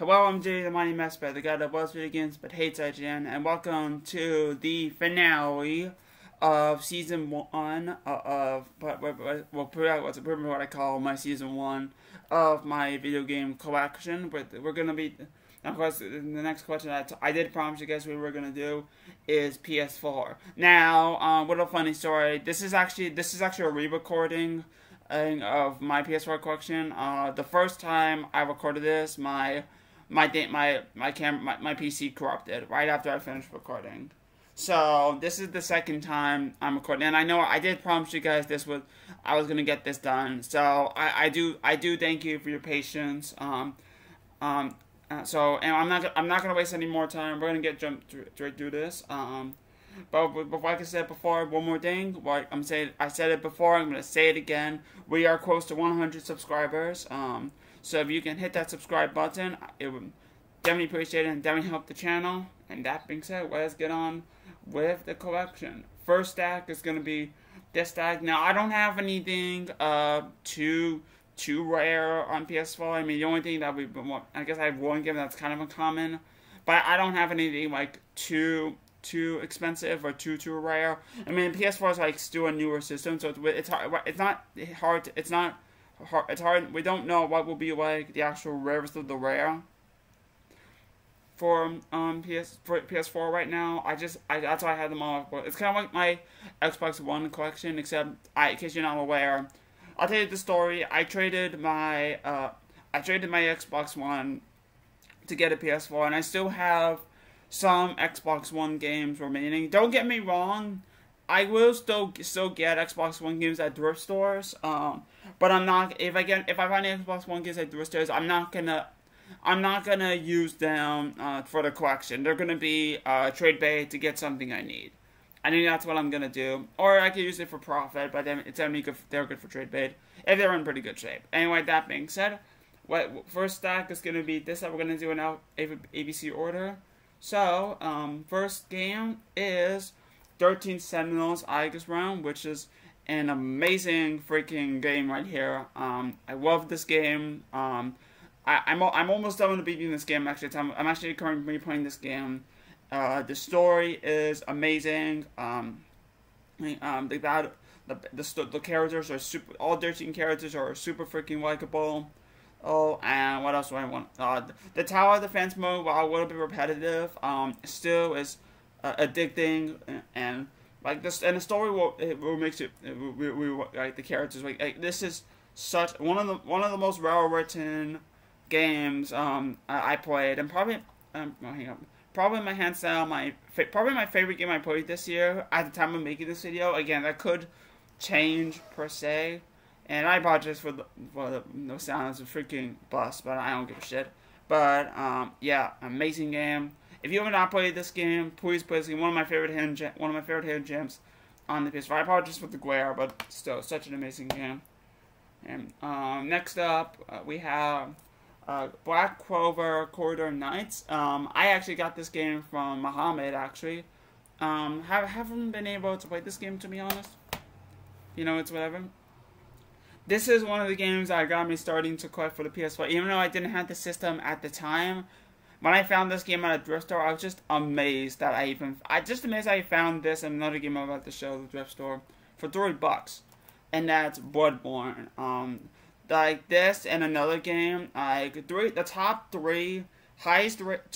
Hello, I'm jdthemightymesprit, the guy that loves video games but hates IGN, and welcome to the finale of Season 1 of, what I call my Season 1 of my video game collection. We're going to be, of course, the next question I did promise you guys we were going to do is PS4. Now, what a funny story. This is actually a re-recording of my PS4 collection. The first time I recorded this, my PC corrupted right after I finished recording. So this is the second time I'm recording, and I know I did promise you guys I was gonna get this done. So I do thank you for your patience. So and I'm not gonna waste any more time. We're gonna jump straight through this. But like I said before, one more thing. I said it before. I'm gonna say it again. We are close to 100 subscribers. So if you can hit that subscribe button, it would definitely appreciate it and definitely help the channel. And that being said, let's get on with the collection. First stack is gonna be this stack. Now I don't have anything too rare on PS4. I mean, the only thing that I guess I have one game that's kind of uncommon, but I don't have anything like too expensive or too rare. I mean, PS4 is like still a newer system, so it's hard. We don't know what will be like the actual rarest of the rare for PS4 right now. That's why I had them all. It's kind of like my Xbox One collection, except in case you're not aware, I'll tell you the story. I traded my Xbox One to get a PS4, and I still have some Xbox One games remaining. Don't get me wrong, I will still get Xbox One games at thrift stores. But I'm not. If I find Xbox One games at thrift stores, I'm not gonna use them for the collection. They're gonna be trade bait to get something I need. I think that's what I'm gonna do. Or I could use it for profit, but then they're good for trade bait if they're in pretty good shape. Anyway, that being said, first stack is gonna be this that we're gonna do in ABC order. So, first game is 13 Sentinels Aegis Realm, which is an amazing freaking game right here. I love this game. I'm almost done with beating this game. Actually, I'm actually currently playing this game. The story is amazing. The characters are super. All 13 characters are super freaking likable. Oh, and what else do I want? The tower defense mode, while a little bit repetitive, still is addicting, and like this, and the story will make it. Like the characters, like this is such one of the most well written games I played, and probably probably my hands down probably my favorite game I played this year at the time of making this video. Again, that could change per se. And I apologize for the sound. It's a freaking bust, but I don't give a shit. But yeah, amazing game. If you have not played this game, please play this game. One of my favorite hidden gems on the PS4. I apologize for the glare, but still, such an amazing game. And next up, we have Black Clover Corridor Knights. I actually got this game from Muhammad. Actually, haven't been able to play this game, to be honest. You know, it's whatever. This is one of the games that got me starting to collect for the PS4. Even though I didn't have the system at the time, when I found this game at a thrift store, I was just amazed that I found this and another game I'm about to show at the thrift store for $3, and that's Bloodborne. Like this and another game, two of the top three highest rated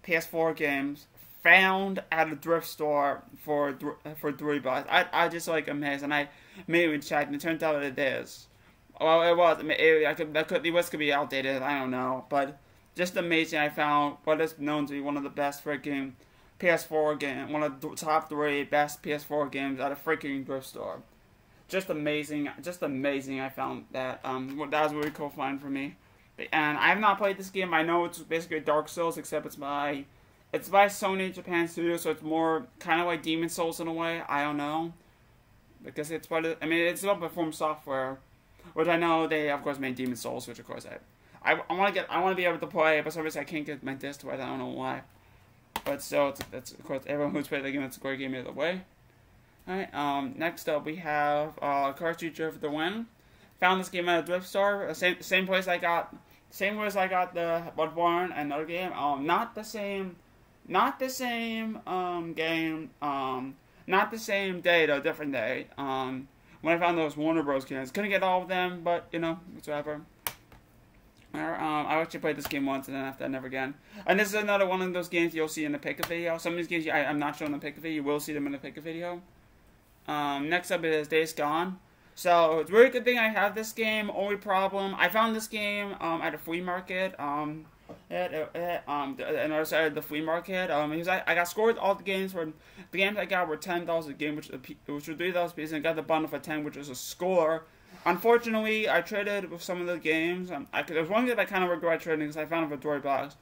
PS4 games found at a thrift store for $3. I just like amazed, and I maybe checked, and it turns out it is. Well, it was. The list could be outdated. I don't know, but just amazing. I found what is known to be one of the best freaking PS4 game, one of the top 3 best PS4 games at a freaking thrift store. Just amazing. I found that. That was a really cool find for me. And I have not played this game. I know it's basically Dark Souls, except it's by Sony Japan Studio, so it's more kind of like Demon Souls in a way. I don't know, because it's part of. I mean, it's not From Software, which I know they of course made Demon Souls, which of course I want to be able to play, but for some reason I can't get my disc to it. I don't know why, but still, that's of course everyone who's played the game. It's a great game either way. All right. Next up we have Cartridge of the Win. Found this game at a thrift store, same place I got Same way as I got the Bloodborne, another game. Not the same game. Not the same day though, different day. When I found those Warner Bros. Games, couldn't get all of them, but you know, whatever. I actually played this game once, and then after that, never again. And this is another one of those games you'll see in the pick video. Some of these games I'm not showing the pick video. You will see them in the pick video. Next up is Days Gone. So it's a really good thing I have this game. Only problem, I found this game at a flea market. On the other side of the flea market. Because I got scored all the games for the games I got were $10 a game, which was $3 piece, and I got the bundle for $10, which was a score. Unfortunately, I traded with some of the games. There was one game I kind of regret trading because I found it for $20.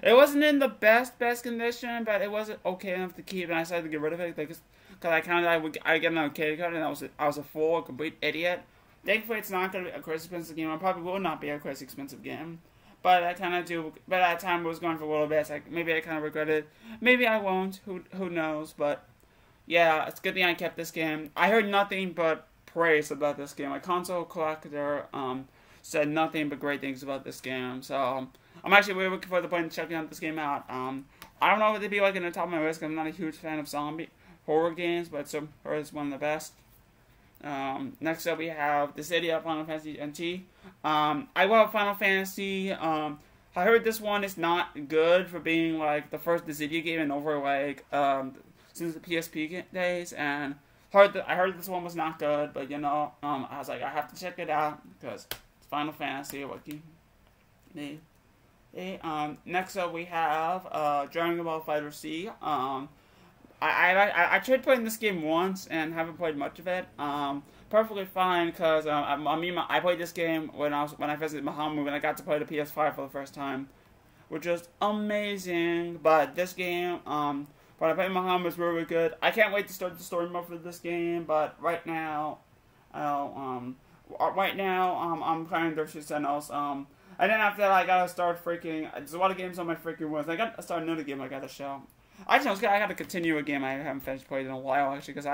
It wasn't in the best condition, but it wasn't okay enough to keep, and I decided to get rid of it because I get an arcade card, and I was a fool, a complete idiot. Thankfully, it's not going to be a crazy expensive game. It probably will not be a crazy expensive game, but I kind of do. But at that time, it was going for a little bit. So maybe I kind of regret it. Maybe I won't. Who knows? But yeah, it's a good thing I kept this game. I heard nothing but praise about this game. My console collector said nothing but great things about this game. So I'm actually really looking forward to checking out this game out. I don't know if it'd be like in the top of my list. I'm not a huge fan of zombie horror games, but it's one of the best. Next up, we have The City of Final Fantasy NT. I love Final Fantasy. I heard this one is not good for being like the first Dissidia game in over like since the PSP days, and I heard this one was not good, but you know, I was like, I have to check it out because it's Final Fantasy. What you need. Next up, we have Dragon Ball Fighter C. I tried playing this game once and haven't played much of it. Perfectly fine because I played this game when I visited Bahamut and I got to play the PS5 for the first time, which was amazing. But this game, when I played Bahamut, was really good. I can't wait to start the story mode for this game. But right now, I'm playing Dirty Sentinels. And then after that, I gotta start freaking. There's a lot of games on my freaking list. I gotta start another game. I gotta show. I gotta continue a game I haven't finished playing in a while actually because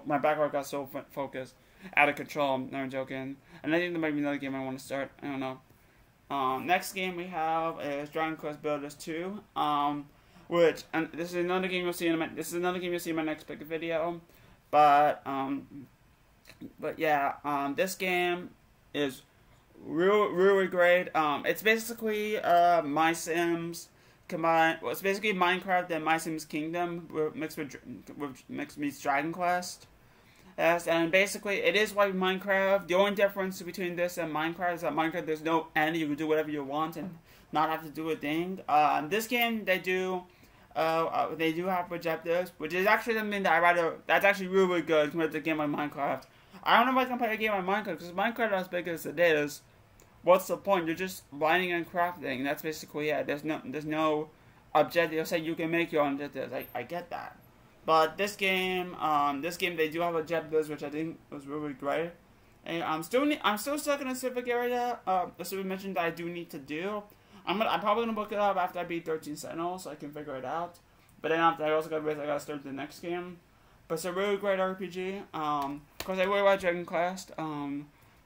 my backlog got so focused, out of control. I'm not joking. And I think there might be another game I want to start. I don't know. Next game we have is Dragon Quest Builders 2. Which and this is another game you'll see in my next pick video. But yeah, this game is really great. It's basically My Sims combined. Well, it's basically Minecraft and My Sims Kingdom mixed meets Dragon Quest. Yes, and basically it is like Minecraft. The only difference between this and Minecraft is that Minecraft there's no end. You can do whatever you want and not have to do a thing. In this game they do have objectives, which is actually something that that's actually really good compared to a game like Minecraft. I don't know if I can play a game like Minecraft because Minecraft, as big as it is, what's the point? You're just mining and crafting. That's basically it. There's no objective. Say you can make your own objectives. I get that. But this game they do have objectives, which I think was really great. And I'm still stuck in a specific area. A specific mission that I do need to do. I'm probably gonna look it up after I beat 13 Sentinels, so I can figure it out. But then after I also gotta start the next game. But it's a really great RPG. Of course, I really like Dragon Quest.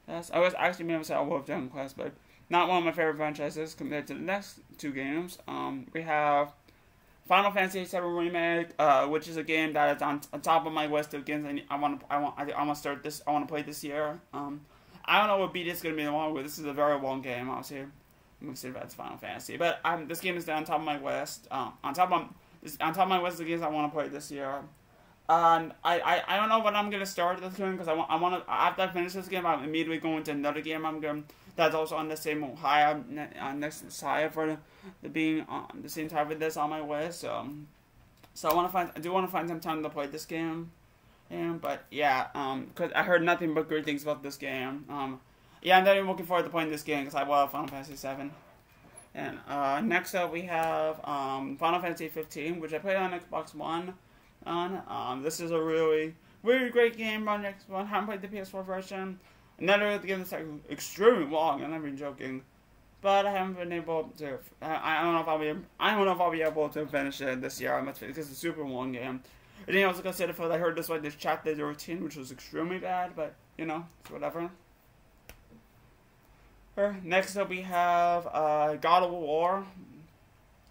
Yes, I was actually maybe say I love Dragon Quest, but not one of my favorite franchises compared to the next two games. We have Final Fantasy VII Remake, which is a game that is on top of my list of games I want to start this. I want to play this year. I don't know what beat it's gonna be long with. This is a very long game. Obviously, I'm gonna say that's Final Fantasy, but this game is on top of my list. On top of my list of games I want to play this year. I don't know when I'm gonna start this game because I want to after I finish this game I'm immediately going to another game that's also on the same high next side for the being on the same type of this on my list. So I do want to find some time to play this game. But yeah, because I heard nothing but great things about this game. Yeah, I'm definitely looking forward to playing this game because I love Final Fantasy VII. And next up we have Final Fantasy 15, which I played on Xbox One. This is a really great game on Xbox One. I haven't played the PS4 version. Another game that's like extremely long. I'm not even joking, but I haven't been able to. I don't know if I'll be able to finish it this year. Because it's a super long game. I didn't also consider for I heard this like this chapter 13, which was extremely bad, but you know, it's whatever. Next up we have God of War,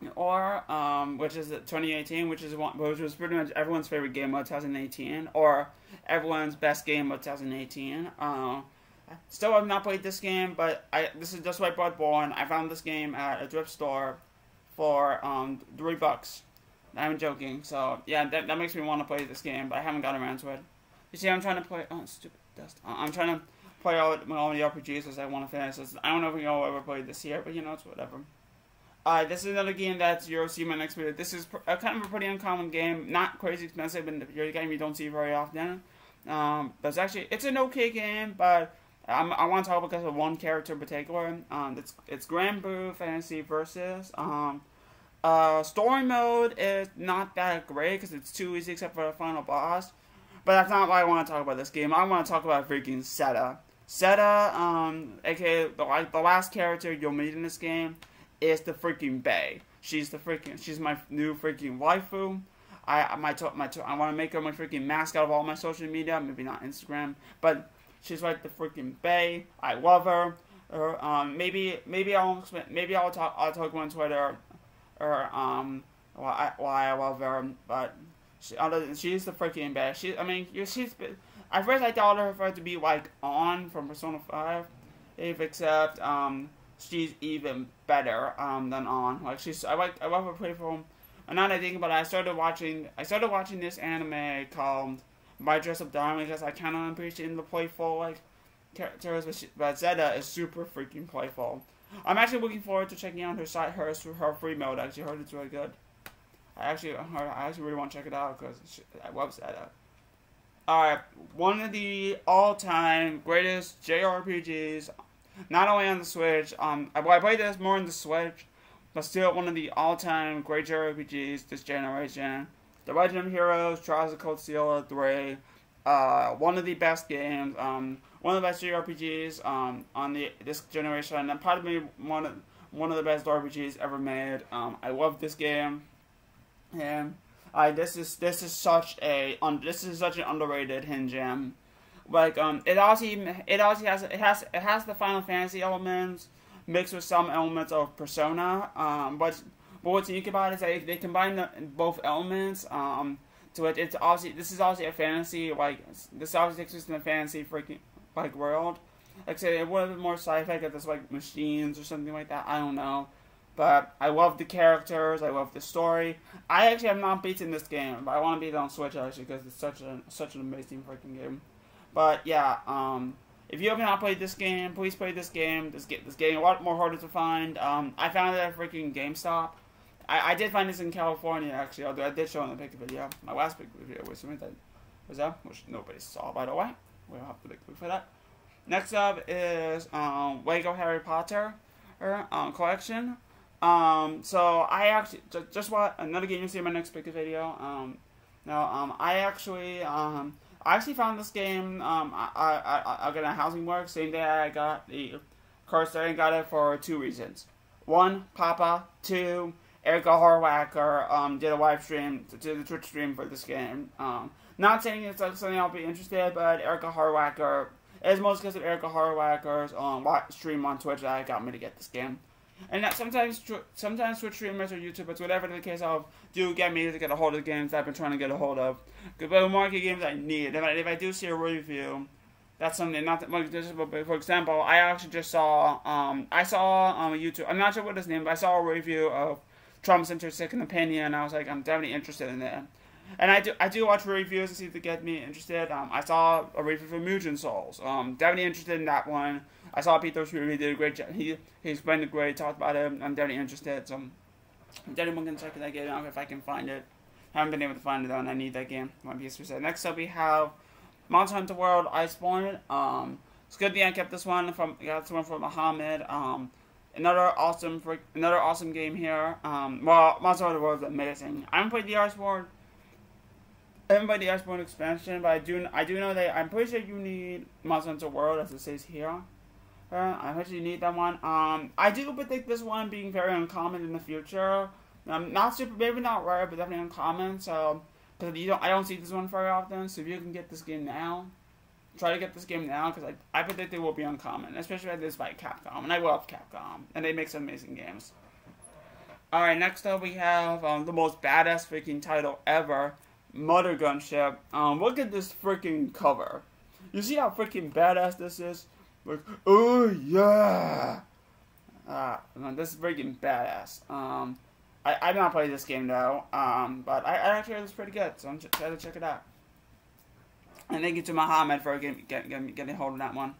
which is 2018, which was pretty much everyone's favorite game of 2018, or everyone's best game of 2018. Still have not played this game, but this is just like Bloodborne. I found this game at a thrift store for $3. I'm joking. So yeah, that makes me want to play this game, but I haven't gotten around to it. You see, I'm trying to play. Oh, stupid dust. I'm trying to play all the RPGs as I want to finish this. I don't know if we'll ever play this here, but it's whatever. This is another game that's you'll see my next video. This is kind of a pretty uncommon game, not crazy expensive, but a game you don't see very often. But it's an okay game, but I want to talk because of one character in particular. It's Grand Blue Fantasy Versus. Story mode is not that great because it's too easy except for the final boss. But that's not why I want to talk about this game. I want to talk about freaking Seta. Seta, aka the last character you'll meet in this game, is the freaking Bae. She's my new freaking waifu. I want to make her my freaking mascot of all my social media. Maybe not Instagram, but she's like the freaking Bae. I love her. Maybe I'll talk on Twitter why I love her, but she's the freaking Bae. At first I thought of her to be like On from Persona 5, except she's even better than On. Like I love her playful. And now that I think about it, I started watching this anime called My Dress Up Darling because I kind of appreciate the playful characters, but Zeta is super freaking playful. I'm actually looking forward to checking out her free mode. I actually heard it's really good. I actually really want to check it out because I love Zeta. Alright, one of the all-time greatest JRPGs, not only on the Switch, I played this more on the Switch, but still one of the all-time great JRPGs this generation. The Legend of Heroes, Trials of Cold Steel 3, one of the best games, one of the best JRPGs on this generation, and probably one of the best RPGs ever made. I love this game, and this is such an underrated hidden gem. Like it has the Final Fantasy elements mixed with some elements of Persona. But what's unique about it is they combine both elements. To it, this is obviously a fantasy, this obviously takes place in a fantasy freaking world. Like I said, it would have been more sci-fi if there's machines or something like that. I don't know. But I love the characters, I love the story. I actually have not beaten this game, but I want to beat it on Switch actually because it's such an amazing freaking game. But yeah, if you have not played this game, please play this game. This game a lot more harder to find. I found it at freaking GameStop. I did find this in California actually, although I did show in the pick video. My last pick video was something that was up, which nobody saw by the way. We'll have to look for that. Next up is Lego Harry Potter collection. So I actually just what another game you'll see in my next pick video. I actually found this game. I got a Housing Works same day I got the course. I got it for two reasons. One, Papa. Two, Erica Horwacker did a live stream, did a Twitch stream for this game. Not saying it's something I'll be interested, but Erica Horwacker, it's most because of Erica Horwacker's stream on Twitch that got me to get this game. And that sometimes Twitch streamers or YouTubers, whatever the case of, do get me to get a hold of games I've been trying to get a hold of. But market games I need. If I do see a review, that's something. Not that, for example, I actually just saw I saw YouTube. I'm not sure what his name, but I saw a review of Trump's Second Opinion, and I was like, I'm definitely interested in it. And I do watch reviews to see if they get me interested. I saw a review for Mugen Souls. Definitely interested in that one. I saw Peter's review. He did a great job. He explained it great, talked about it. I'm definitely interested. So I'm definitely going to check that game out if I can find it. Haven't been able to find it though, and I need that game. My PS4. Next up we have Monster Hunter World Iceborne. It's good that I got this one from Muhammad. Another awesome game here. Well, Monster Hunter World is amazing. I haven't played the Iceborne. I haven't played the Iceborne expansion, but I do know that I'm pretty sure you need Monster Hunter World, as it says here. I actually need that one. I do predict this one being very uncommon in the future. Not super, maybe not rare, but definitely uncommon. So, because I don't see this one very often. So if you can get this game now, try to get this game now because I predict it will be uncommon, especially if it's by Capcom, and I love Capcom, and they make some amazing games. Alright, next up we have the most badass freaking title ever, Mother Gunship. Look at this freaking cover. You see how freaking badass this is? Like, oh yeah! This is freaking badass. I've not played this game though, but I actually heard it's pretty good, so I'm trying to check it out. And thank you to Muhammad for getting hold of that one.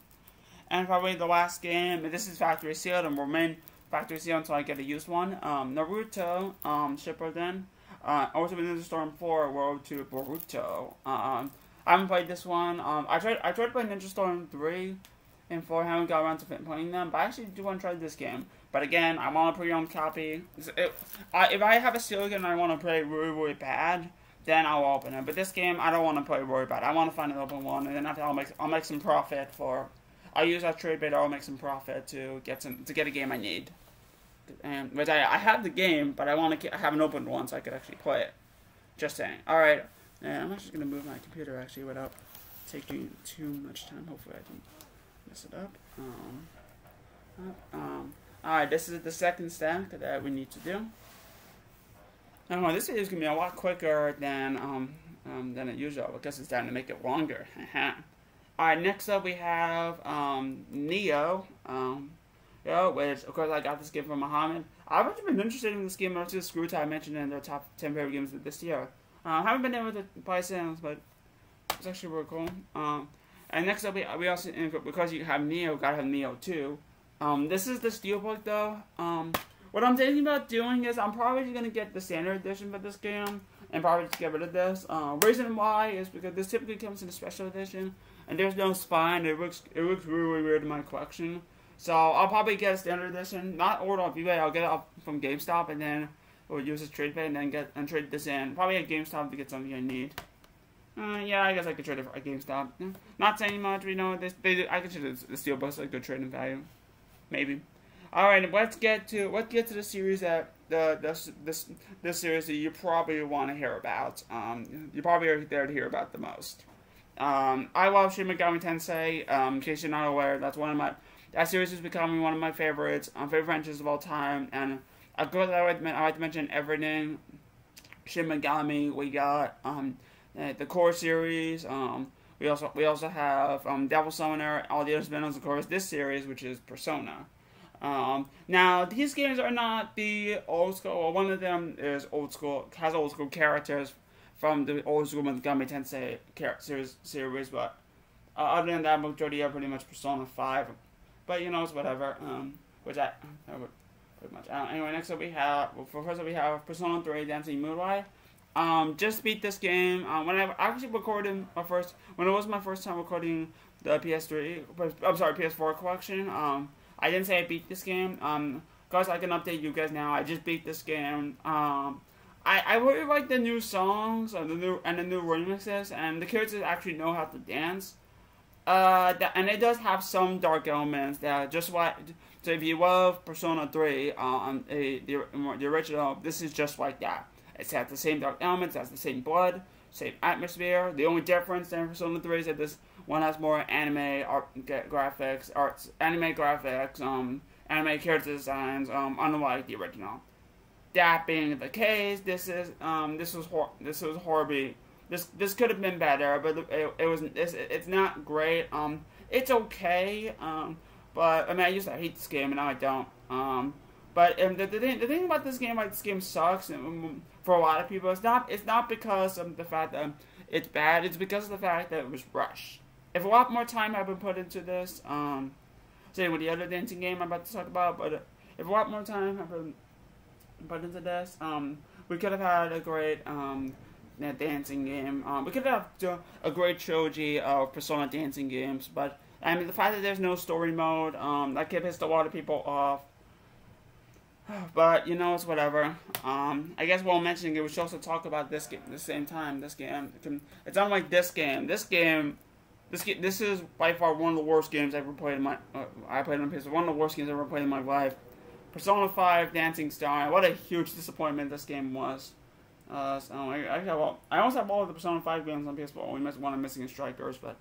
And probably the last game, this is factory sealed, and we'll remain factory sealed until I get a used one. Naruto, Shippuden. Also Ninja Storm 4, World 2 Boruto. I haven't played this one. I tried playing Ninja Storm 3 and 4, haven't got around to playing them, but I actually do want to try this game. But again, I want a pre-owned copy. If I have a sealed game and I want to play really, really bad, then I'll open it. But this game, I don't want to play really bad. I want to find an open one, and then after I'll make some profit for. I'll use that trade bait. I'll make some profit to get a game I need. And which I have the game, but I want to have an open one so I could actually play it. Just saying. All right, and I'm actually gonna move my computer actually without taking too much time. Hopefully I don't mess it up. Alright, this is the second stack that we need to do. Now, this video is gonna be a lot quicker than it usual because it's time to make it longer. Alright, next up we have Neo. Which of course I got this game from Muhammad. I've actually been interested in this game. Actually, Screwtie mentioned it in their top 10 favorite games of this year. Haven't been able to play since, but it's actually really cool. And next up we also, because you have Neo, gotta have Neo 2. This is the Steelbook though. What I'm thinking about doing is I'm probably going to get the standard edition for this game and probably just get rid of this. Reason why is because this typically comes in a special edition and there's no spine. It looks really weird in my collection. So I'll probably get a standard edition, not order off eBay. I'll get it from GameStop and then we'll use this trade pay and then trade this in. Probably at GameStop to get something I need. Yeah, I guess I could trade it at GameStop. Not saying much, I could trade the Steelbook's a good trading value. Maybe. Alright, let's get to the series that this series that you probably want to hear about. You probably are there to hear about the most. I love Shin Megami Tensei. In case you're not aware, that series is becoming one of my favorites, favorite franchises of all time. And of course, I like to mention everything. Shin Megami. We got the core series. We also have Devil Summoner, all the other spin-offs, of course, this series, which is Persona. Now, these games are not the old school, well, one of them is old school, has old school characters from the old school Megami Tensei series, but other than that, majority are pretty much Persona 5. But, you know, it's whatever, which I would pretty much. Anyway, next up we have Persona 3 Dancing Moonlight. Just beat this game. When I actually recorded when it was my first time recording the PS4 collection, I didn't say I beat this game. Guys, I can update you guys now. I just beat this game. I really like the new songs and the new remixes, and the characters actually know how to dance. And it does have some dark elements that just like. So if you love Persona 3, the original, this is just like that. It has the same dark elements, it has the same blood, same atmosphere. The only difference in Persona 3 is that this one has more anime graphics, anime character designs, unlike the original. That being the case, this was horribly. This could have been better, but it's not great. It's okay. But I mean, I used to hate this game, and now I don't. But the thing about this game sucks for a lot of people. It's not because of the fact that it's bad. It's because of the fact that it was rushed. If a lot more time had been put into this, say with the other dancing game I'm about to talk about, but if a lot more time had been put into this, we could have had a great dancing game. We could have a great trilogy of Persona dancing games. But I mean, the fact that there's no story mode, that could piss a lot of people off. But, you know, it's whatever. I guess while mentioning it, we should also talk about this game at the same time. This game, it's unlike this game. This is by far one of the worst games I've ever played in my, I played on PS4. One of the worst games I've ever played in my life. Persona 5 Dancing Star. What a huge disappointment this game was. I almost have all of the Persona 5 games on PS4. We missed one of Missing Strikers, but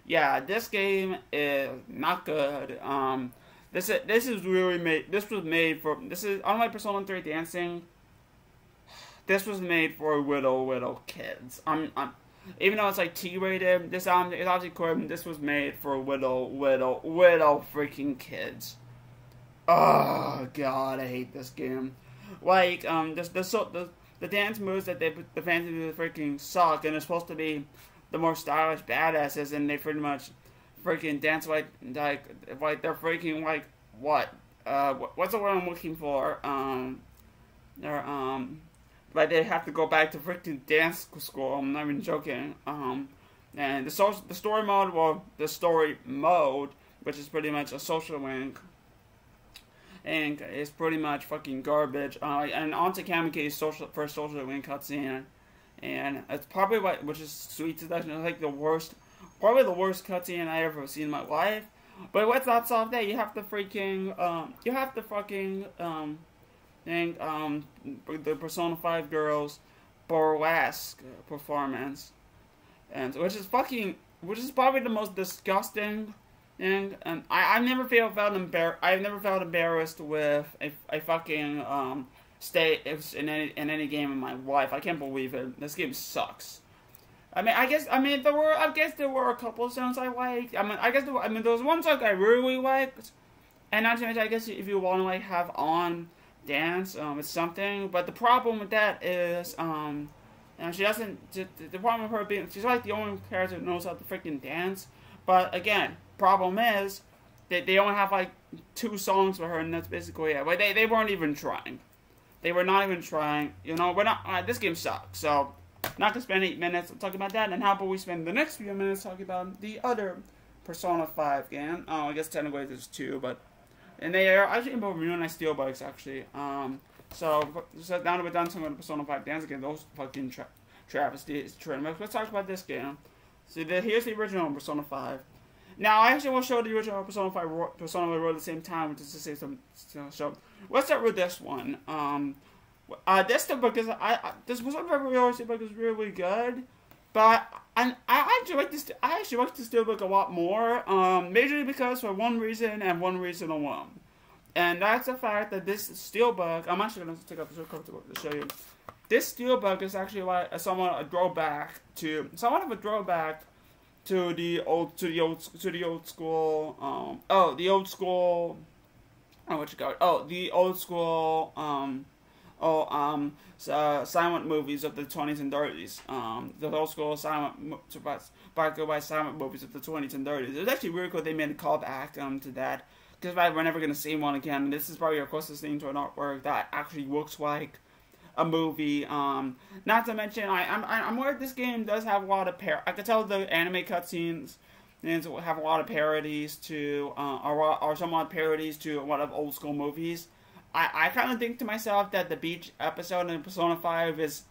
yeah, this game is not good. This is really made. This was made for. This is unlike Persona 3 Dancing. This was made for little kids. Even though it's like T-rated, this is obviously cool. This was made for little freaking kids. Oh god, I hate this game. Like, the dance moves that the fans do freaking suck, and they're supposed to be the more stylish badasses, and they pretty much freaking dance like they're freaking like what? What's the word I'm looking for? They're like they have to go back to freaking dance school. I'm not even joking. And the story mode, which is pretty much a social link, and it's pretty much fucking garbage. And Untitled Chapter's first social link cutscene, and it's probably which is Sweet Seduction. It's like probably the worst cutscene I ever seen in my life. But let's not solve that. You have to the Persona 5 girls burlesque performance, and which is probably the most disgusting thing. And I've never felt embarrassed with a fucking state in any game in my life. I can't believe it. This game sucks. I guess there were a couple of songs I liked. There was one song I really liked, and not to mention, I guess if you want to like have on dance, it's something. But the problem with that is, she doesn't. The problem with her being, she's like the only character that knows how to freaking dance. But again, problem is that they only have like 2 songs for her, and that's basically it. Like they weren't even trying. They were not even trying. You know, we're not. This game sucks. So, not gonna spend 8 minutes talking about that. And how about we spend the next few minutes talking about the other Persona 5 game? I guess technically there's 2, but. And they are actually both really nice steelbooks, actually. So now that we're done talking about the Persona 5 dance again, those fucking travesties. Let's talk about this game. So here's the original Persona 5. Now, I actually will show the original Persona 5 Persona Royal at the same time, which is to say some. So let's start with this one. This steelbook is this Persona 5 Royal steelbook is really good, but I actually like this. I actually like this steelbook a lot more. Majorly because for one reason and one reason alone, and that's the fact that this steelbook. I'm actually going to take out the cover to show you. This steelbook is actually like somewhat of a throwback to the old school. Silent movies of the 20s and 30s. The old school silent movies of the 20s and 30s. It was actually really cool they made a callback to that, because we're never going to see one again. And this is probably our closest thing to an artwork that actually looks like a movie. Not to mention, I'm aware this game does have a lot of I could tell the anime cutscenes have a lot of parodies to, or somewhat parodies to a lot of old school movies. I kind of think to myself that the beach episode in Persona 5 is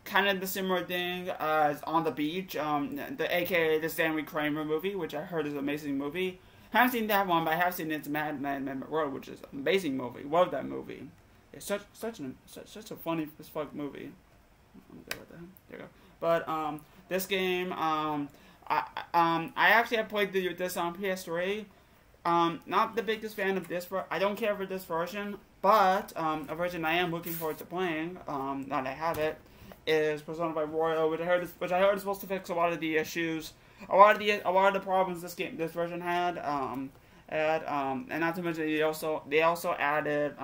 kind of the similar thing as On the Beach, aka the Stanley Kramer movie, which I heard is an amazing movie. Haven't seen that one, but I have seen It's Mad Road, which is an amazing movie. Love that movie. It's such a funny as fuck movie. There you go. But this game, I actually have played this on PS3. Not the biggest fan of this. I don't care for this version, but a version I am looking forward to playing. Now that I have it, is Persona 5 Royal, which I heard is supposed to fix a lot of the issues, a lot of the problems this version had. And not to mention they also added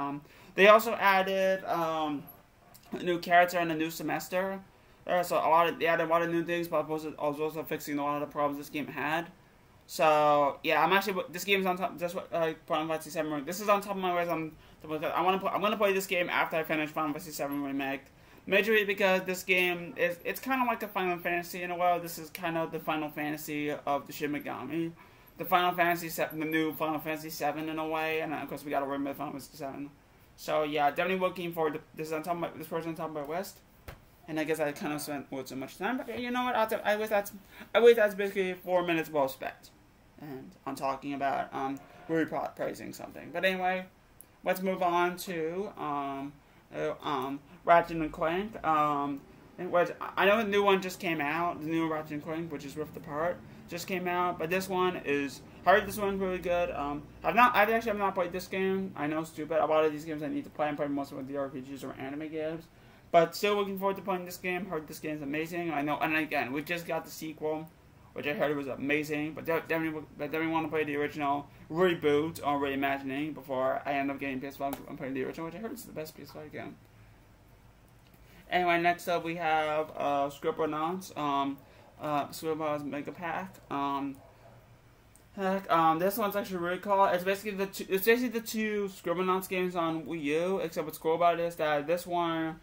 a new character and a new semester. So they added a lot of new things, but also fixing a lot of the problems this game had. So yeah, this game is on top. Just like Final Fantasy VII. This is on top of my list. I'm gonna play this game after I finish Final Fantasy VII Remake. Majorly because this game it's kind of like a Final Fantasy in a way. This is kind of the Final Fantasy of the Shin Megami, the new Final Fantasy VII in a way, and of course we got to remake Final Fantasy VII. So yeah, definitely looking forward to this. This person on top of my list. And I guess I kind of spent so much time, but you know what? I wish that's basically 4 minutes well spent, and I'm talking about really praising something. But anyway, let's move on to Ratchet and Clank. I know the new one just came out, the new Ratchet and Clank, which is Rift Apart. just came out, but this one is. I heard this one's really good. I've not played this game. I know, stupid. A lot of these games I need to play. I'm playing most of the RPGs or anime games, but still looking forward to playing this game. Heard this game's amazing. I know, and again, we just got the sequel, which I heard was amazing. But definitely want to play the original reboot or reimagining before I end up getting PS5 and playing the original, which I heard is the best PS5 game. Anyway, next up we have Scribblenauts. Scribblenauts Mega Pack. This one's actually really cool. It's basically the two Scribblenauts games on Wii U. Except what's cool about it is that this one,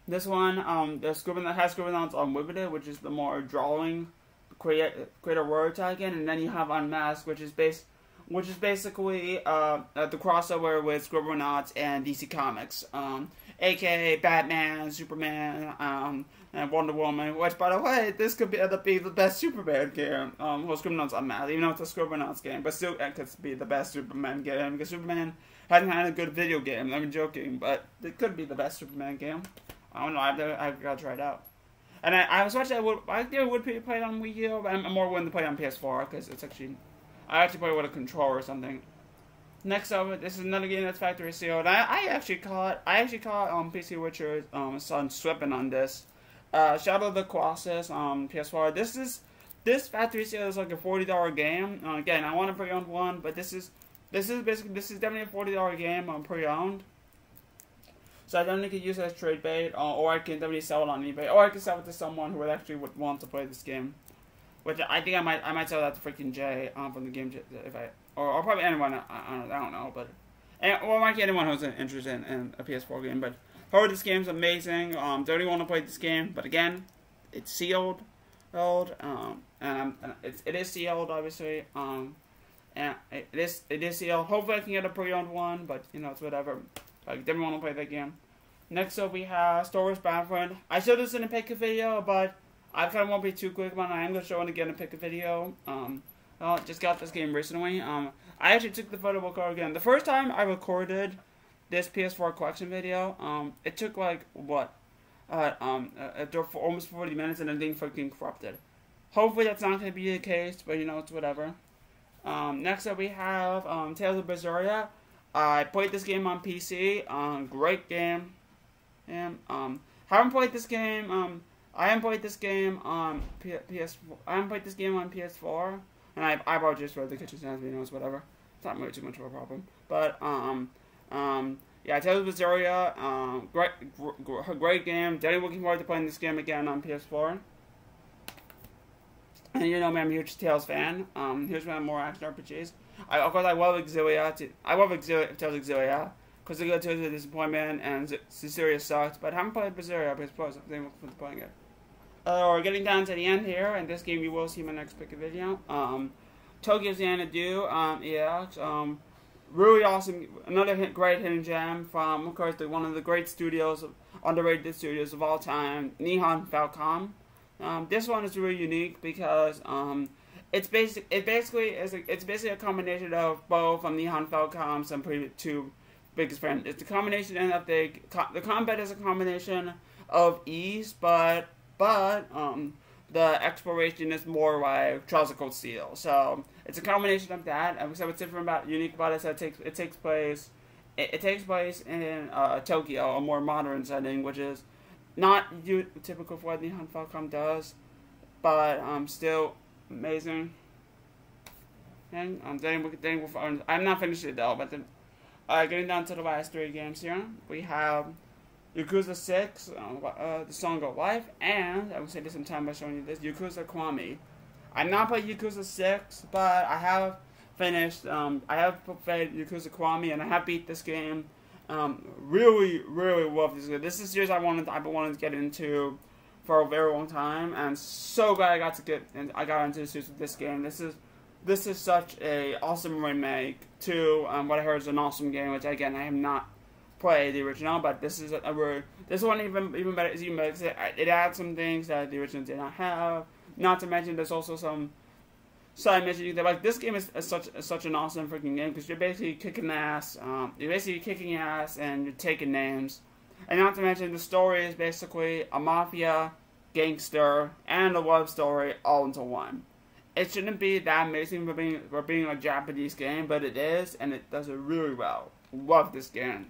the Scribblenauts has Scribblenauts Unlimited, which is the more drawing, create a word tag in, and then you have Unmasked, which is basically the crossover with Scribblenauts and DC Comics, aka Batman, Superman, and Wonder Woman. Which, by the way, this could end up being the best Superman game. Well, Scribblenauts Unmasked, even though it's a Scribblenauts game, but still it could be the best Superman game because Superman hasn't had a good video game. I'm joking, but it could be the best Superman game. I don't know. I've got to try it out. And I was watching. I would play it on Wii U, but I'm more willing to play it on PS4 because it's actually. I actually play with a controller or something. Next up, this is another game that's factory sealed. I actually caught PC Witcher's son slipping on this. Shadow of the Colossus on PS4. This factory sealed is like a $40 game. Again, I want to pre-owned one, but this is definitely a $40 game on pre-owned. So I definitely could use it as trade bait, or I can definitely sell it on eBay, or I can sell it to someone who would want to play this game. Which I think I might sell that to freaking Jay from the game if or probably anyone I don't know, but or might get anyone who's interested in a PS4 game. But heard this game's amazing. Don't even want to play this game, but again, it's sealed, and it is sealed obviously. And it is sealed. Hopefully I can get a pre-owned one, but you know it's whatever. I definitely want to play that game. Next up we have Star Wars Battlefront. I showed this in a pick a video, but I kind of won't be too quick about it. I am going to show it again and pick a video. Just got this game recently. I actually took the photo card again. The first time I recorded this PS4 collection video, it took like, what? For almost 40 minutes and then thing freaking corrupted. Hopefully that's not going to be the case, but you know, it's whatever. Next up we have Tales of Berseria. I played this game on PC. Great game. Haven't played this game. I haven't played this game on PS4. I haven't played this game on PS4, and I bought just for the kitchen sounds videos, whatever. It's not really too much of a problem. But yeah, Tales of Berseria, great game. Definitely looking forward to playing this game again on PS4. And you know me, I'm a huge Tales fan. Here's one of more action RPGs. Of course, I love Exilia. I love Tales of Exilia. Because they go to the disappointment and Berseria sucked, but I haven't played Berseria, but it's close. I'm looking forward to playing it. We're getting down to the end here, and this game you will see in my next pick a video. Tokyo Xanadu, EX, really awesome, another great hidden gem from, of course, one of the great studios, underrated studios of all time, Nihon Falcom. This one is really unique because it's basically a combination of both from Nihon Falcom, some two biggest friends. It's a combination, and the combat is a combination of ease, but the exploration is more like Trials of Cold Steel. So it's a combination of that. And so what's different unique about it is that it takes place in Tokyo, a more modern setting, which is not typical for what Nihon Falcom does, but still amazing. And I'm not finished it though, but then getting down to the last three games here, we have Yakuza 6, The Song of Life, and I will say this in time by showing you this, Yakuza Kwami. I've not played Yakuza 6, but I have finished, I have played Yakuza Kwami, and I have beat this game. Really, really love this game. This is a series I've been wanting to get into for a very long time, and so glad I got into the series with this game. This is such a awesome remake to what I heard is an awesome game, which again I have not played the original, but this one even better. Is even better. It adds some things that the original did not have. Not to mention, there's also some side missions. Like this game is such an awesome freaking game because you're basically kicking ass. And you're taking names. And not to mention, the story is basically a mafia, gangster, and a love story all into one. it shouldn't be that amazing for being a Japanese game, but it is, and it does it really well. Love this game.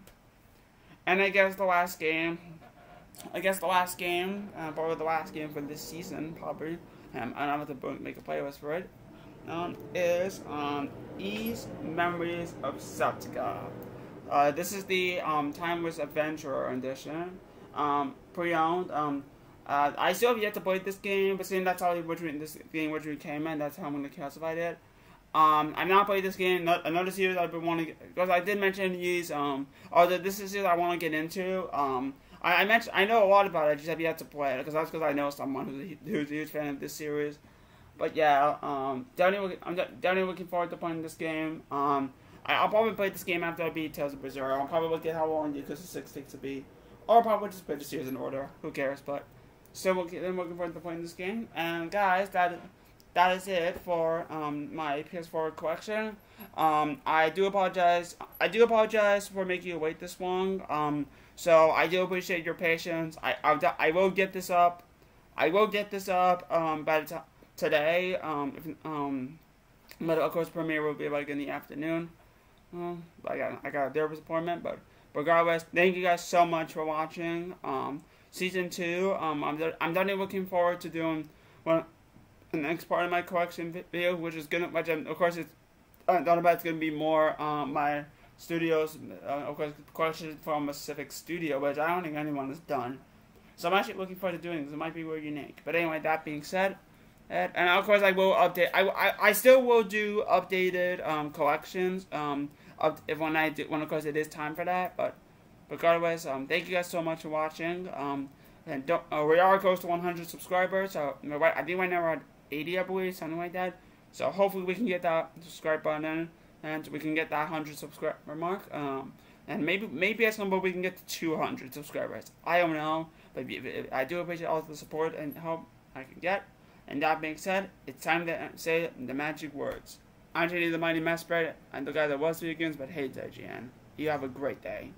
And I guess the last game, probably the last game for this season, probably, I don't have to make a playlist for it, is Ys Memories of Satsuka. This is the Timeless Adventurer edition, pre-owned. I still have yet to play this game, but seeing that's how this game originally came in, that's how I'm going to classify it. I've not played this game. Another series I've been wanting, because I did mention these. This is a series I want to get into. I know a lot about it. I just have yet to play it because I know someone who's a huge fan of this series. But yeah, I'm definitely looking forward to playing this game. I'll probably play this game after I beat Tales of Berseria. I'll probably look at how long Yakuza 6 takes to beat, or I'll probably just play the series in order. Who cares? But still, I'm looking forward to playing this game. And guys, that is it for my PS4 collection. I do apologize for making you wait this long. So I do appreciate your patience. I will get this up. By the time today. But of course, premiere will be like in the afternoon. I got a therapist appointment, but regardless, thank you guys so much for watching. Season 2. I'm definitely looking forward to doing the next part of my collection video, which is gonna, of course, it's gonna be more my studios, of course, collection from a specific studio, which I don't think anyone has done. So I'm actually looking forward to doing this. It might be really unique. But anyway, that being said, and of course I will update. I still will do updated collections. When of course it is time for that. But regardless, thank you guys so much for watching. And we are close to 100 subscribers. So I think right now we're at 80, I believe, something like that. So hopefully we can get that subscribe button, and we can get that 100 subscriber mark. And maybe at some point we can get to 200 subscribers. I don't know, but I do appreciate all the support and help I can get. And that being said, it's time to say the magic words. I'm jdthemightymesprit, and the guy that was video games but hates IGN. You have a great day.